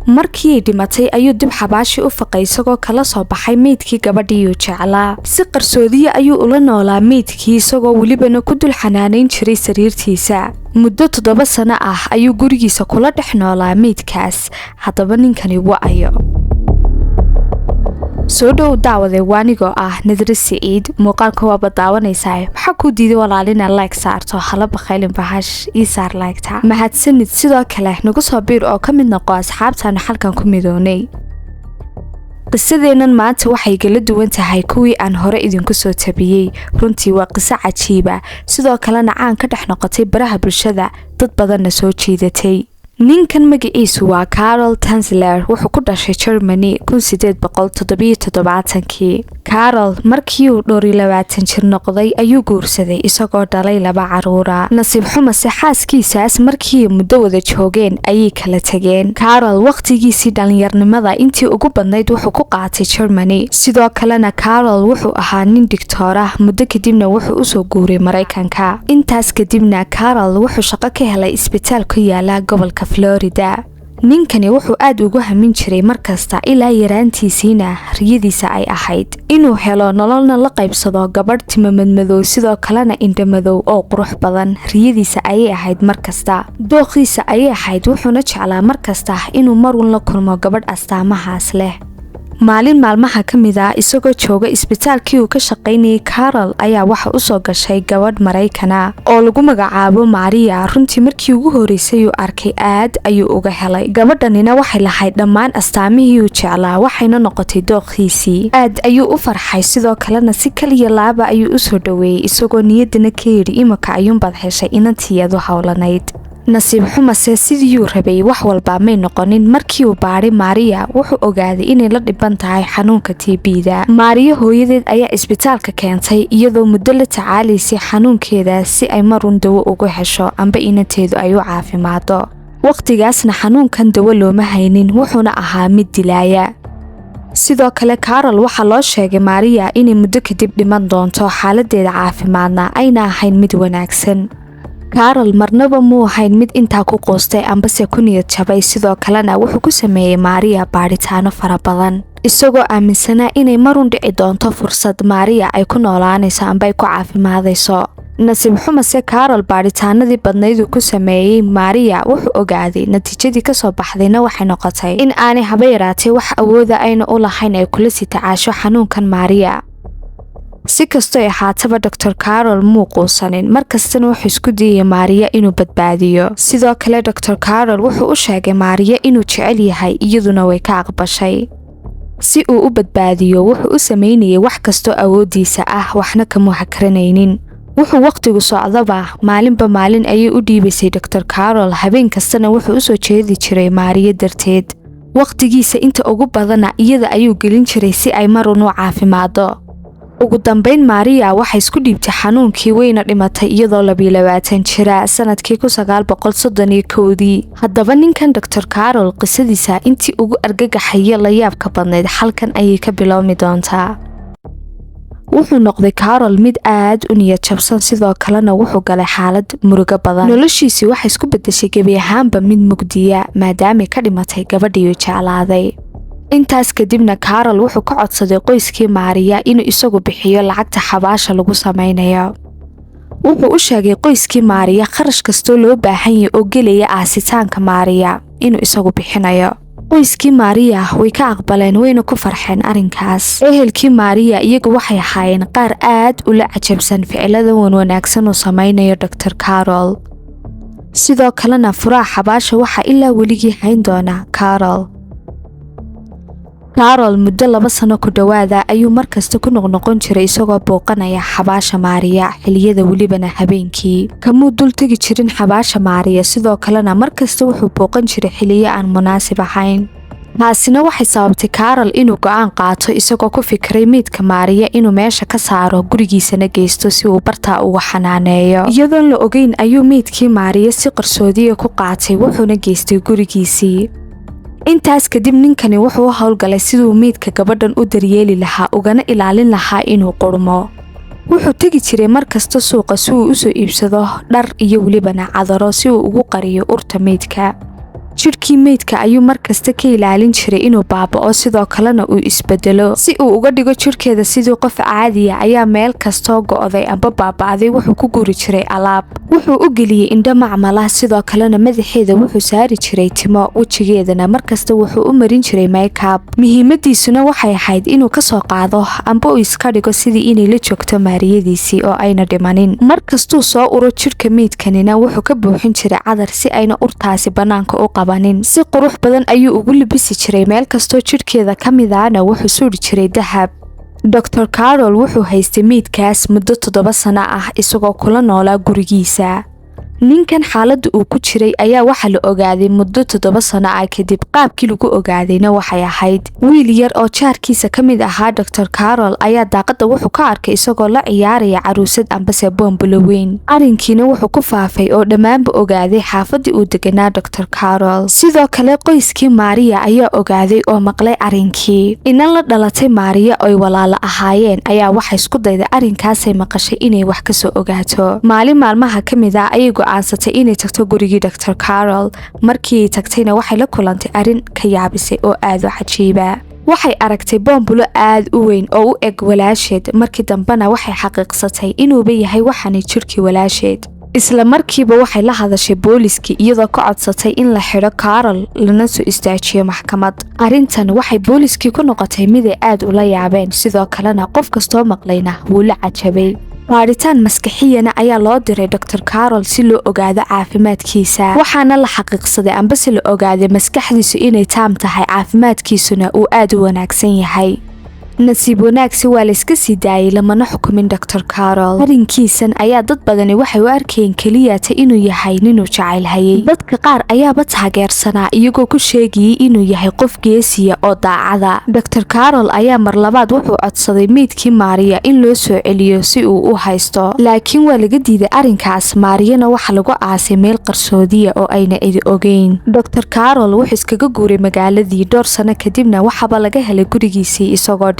markii ay dhimatay ayuu dib xabaashi u faqay isagoo kala soo baxay meydkii gabadhii uu jeclaa. Si qarsoodiye ayuu ula noolaa meydkii isagoo welibana ku dul xanaaneyn jiray sariirtiisa. muddo 7 sano ah ayuu gurigiisa kula dhex noolaa meydkaas. haddaba ninkani waa ayo? soo dhow daawade waanigoo ah Nadra Saciid. muuqaalka waaba daawanaysaa, waxaa ku diiday walaalina like saarto, hala bakhaylin bahash ii saar like-ta. mahadsanid. sidoo kale nagu soo biir oo ka mid noqo asxaabtaana halkan ku midoonay. qisadeennan maanta waxay kala duwan tahay kuwii aan hore idinku soo tabiyey. runtii waa qiso cajiiba, sidoo kalena caan ka dhex noqotay baraha bulshada, dad badanna soo jiidatay. ninkan magaciisu waa Carol Tanzler. wuxuu ku dhashay Germany 1877. Carol markii uu 22 jir noqday ayuu guursaday isagoo dhalay 2 caruura. nasiib xumase xaaskiisaas markii muddo wada joogeen ayay kala tageen. Carol waqtigiisii dhalinyarnimada intii ugu badnayd wuxuu ku qaatay Germany. sidoo kalena Carol wuxuu ahaa nin digtoor ah. muddo kadibna wuxuu usoo guuray Mareykanka. intaas kadibna Carol wuxuu shaqo ka helay isbitaal ku yaala gobolka Florida. ninkani wuxuu aad ugu hamin jiray markasta ilaa yaraantiisiina riyadiisa ay ahayd inuu helo nololna la qaybsado gabadh timamadmadow sidoo kalena indhamadow oo qurux badan. riyadiisa ayay ahayd markasta, dooqiisa ayay ahayd, wuxuuna jeclaa markasta inuu marun la kulmo gabadh astaamahaas leh. maalin maalmaha ka mid ah isagoo jooga isbitaalkii uu ka shaqaynayay Carol ayaa waxa u soo gashay gabadh Mareykana oo lagu magacaabo Maria. runtii markii ugu horeysay uu arkay aad ayuu uga helay. gabadhanina waxay lahayd dhammaan astaamihii uu jeclaa, waxayna noqotay dooqiisii. aad ayuu u farxay, sidoo kalena si kaliya laaba ayuu u soo dhaweeyay isagoo niyadana ka yidhi imika ayuunbaad heshay inantiiyadu hawlanayd. nasiib xumase sidii uu rabay wax walba may noqonin. markii uu baadhay Maria wuxuu ogaaday inay la dhiban tahay xanuunka TB-da. Maria hooyadeed ayaa isbitaalka keentay iyadoo muddo la tacaalaysay xanuunkeeda si ay marun dawo ugu hesho amba inanteedu ay u caafimaado. waqtigaasna xanuunkan dawo looma haynin, wuxuuna ahaa mid dilaaya. sidoo kale Carol waxaa loo sheegay Maria inay muddo kadib dhiman doonto, xaaladeeda caafimaadna ayna ahayn mid wanaagsan. Carol marnaba muu ahayn mid intaa ku qoostay ambase ku niyad jabay. sidoo kalena wuxuu ku sameeyay Maria baadhitaano fara badan isagoo aaminsanaa inay marun dhici doonto fursad Maria ay ku noolaanayso amba ay ku caafimaadayso. nasiib xumase Carol baadhitaanadii badnayd uu ku sameeyay Maria wuxuu ogaaday natiijadii ka soo baxdayna waxay noqotay in aanay haba yaraatay wax awooda ayna u lahayn ay kula sii tacaasho xanuunkan Maria. si kastoo ay ahaataba Dr. Carol muu quusanin, markastana wuxuu isku dayay Maria inuu badbaadiyo. sidoo kale Dr. Carol wuxuu u sheegay Maria inuu jecel yahay, iyaduna way ka aqbashay. si uu u badbaadiyo wuxuu u sameynayay wax kastoo awoodiisa ah, waxna kama hakranaynin. wuxuu waqtigu socdaba maalinba maalin ayay u dhiibaysay Dr. Carol. habeen kastana wuxuu u soo jeedi jiray Maria darteed. waqtigiisa inta ugu badana iyada ayuu gelin jiray si ay marun u caafimaado. ugu dambeyn Maria waxay isku dhiibtay xanuunkii wayna dhimatay iyadoo 22 jira sanadkii 1931. haddaba ninkan Dr. Carol qisadiisa intii ugu argagaxaya la yaab ka badnayd halkan ayay ka bilowmi doontaa. wuxuu noqday Carol mid aad u niyad jabsan, sidoo kalena wuxuu galay xaalad murugo badan. noloshiisii waxay isku bedeshay gebi ahaanba mid mugdiya maadaama ka dhimatay gabadhii uu jeclaaday. intaas kadibna Carol wuxuu ka codsaday qoyskii Maria inuu isagu bixiyo lacagta xabaasha lagu sameynayo. wuxuu u sheegay qoyskii Maria kharash kastoo loo baahan yahay oo gelaya aasitaanka Maria inuu isagu bixinayo. qoyskii Maria way ka aqbaleen wayna ku farxeen arrinkaas. ehelkii Maria iyagu waxay ahaayeen qaar aad ula cajabsan ficilada wanaagsan oo sameynayo Dr. Carol. sidoo kalena furaha xabaasha waxa ilaa weligii hayn doona Carol. Carol muddo 2 sano ku dhawaada ayuu markasta ku noqnoqon jiray isagoo booqanaya xabaasha Maria xilliyada welibana habeenkii. kamuu dul tagi jirin xabaasha Maria, sidoo kalena markasta wuxuu booqan jiray xilliyo aan munaasib ahayn. taasina waxay sababtay Carol inuu go'aan qaato isagoo ku fikiray meydka Maria inuu meesha ka saaro gurigiisana geysto si uu bartaa uga xanaaneeyo. iyadoon la ogeyn ayuu meydkii Maria si qarsoodiye ku qaatay wuxuuna geystay gurigiisii. intaas kadib ninkani wuxuu u howlgalay siduu meydka gabadhan u daryeeli lahaa ugana ilaalin lahaa inuu qurmo. wuxuu tegi jiray markasta suuqa si uu u soo iibsado dhar iyo welibana cadaro si uu ugu qariyo urta meydka. jidhkii meydka ayuu markasta ka ilaalin jiray inuu baaba'o sidoo kalena uu isbedelo si uu uga dhigo jidhkeeda sidii qof caadiya ayaa meel kastoo go'day amba baaba'day wuxuu ku guri jiray alaab wuxuu u geliyey indho macmala sidoo kalena madaxeeda wuxuu saari jiray timo wejigeedana markasta wuxuu u marin jiray makeup muhiimadiisuna waxay ahayd inuu kasoo qaado amba uu iska dhigo sidii inay la joogto maariyadiisii oo ayna dhimanin markastuu soo uro jidhka meydkanina wuxuu ka buuxin jiray cadar si ayna urtaasi banaanka u qabanin si qurux badan ayuu ugu libisi jiray meel kastoo jidhkeeda ka midaana wuxuu suuri jiray dahab dr carol wuxuu haystay meydkaas muddo 7 sano ah isagoo kula noolaa gurigiisa ninkan xaaladda uu ku jiray ayaa waxa la ogaaday muddo 7 sano ah kadib qaabkii lagu ogaadayna waxay ahayd wiil yar oo jaarkiisa ka mid ahaa dr carol ayaa daaqada wuxuu ka arkay isagoo la ciyaaraya caruusad ambase boombulo weyn arrinkiina wuxuu ku faafay oo dhammaanba ogaaday xaafadii uu deganaa dr carol sidoo kale qoyskii maariya ayaa ogaaday oo maqlay arrinkii inan la dhalatay maariya oy walaalo ahaayeen ayaa waxay isku dayday arrinkaasay maqashay inay wax kasoo ogaato maalin maalmaha ka mid ah ayay go'aansatay inay tagto gurigii dr carol markii ay tagtayna waxay la kulantay arrin ka yaabisay oo aad u cajiiba waxay aragtay boombulo aad u weyn oo u eg walaasheed markii dambena waxay xaqiiqsatay inuuba yahay waxaanay jidhkii walaasheed isla markiiba waxay la hadashay booliskii iyadoo ka codsatay in la xidho carol lana soo istaajiyo maxkamad arrintan waxay booliskii ku noqotay mid ay aad ula yaabeen sidoo kalena qof kastoo maqlayna wuu la cajabay baaritaan maskaxiyana ayaa loo diray dr carol si loo ogaado caafimaadkiisa waxaana la xaqiiqsaday ambase la ogaaday maskaxdiisu inay taam tahay caafimaadkiisuna uu aad u wanaagsan yahay nasiib wanaagsi waa la iska sii daayay lamana xukumin dr carol arrinkiisan ayaa dad badani waxay u arkayeen keliyata inuu yahay ninuu jacayl hayay dadka qaar ayaaba taageersanaa iyagoo ku sheegayay inuu yahay qof geesiya oo daacada dr carol ayaa mar labaad wuxuu codsaday meydkii maariya in loo soo celiyo si uu u haysto laakiin waa laga diiday arrinkaas maariyana waxa lagu aasay meel qarsoodiya oo ayna idi ogeyn dr carol wuxuu iskaga guuray magaaladii dhowr sano kadibna waxaaba laga helay gurigiisii isagoo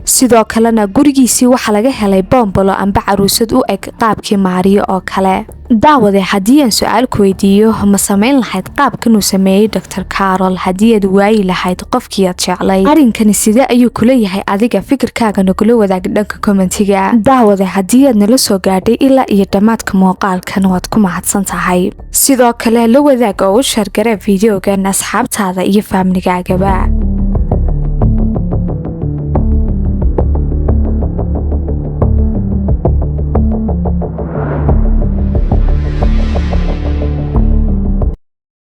sidoo kalena gurigiisii waxaa laga helay boombalo amba caruusad u eg qaabkii maariyo oo kale daawade haddii aan su-aal ku weydiiyo ma samayn lahayd qaabkanuu sameeyey dr carol haddii aad waayi lahayd qofkii aad jeclay arrinkani sidee ayuu kula yahay adiga fikirkaaga nagula wadaag dhanka kommentiga daawade haddii aad nala soo gaadhay ilaa iyo dhammaadka muuqaalkan waad ku mahadsan tahay sidoo kale la wadaag oo u sheergara fiideogan asxaabtaada iyo faamligaagaba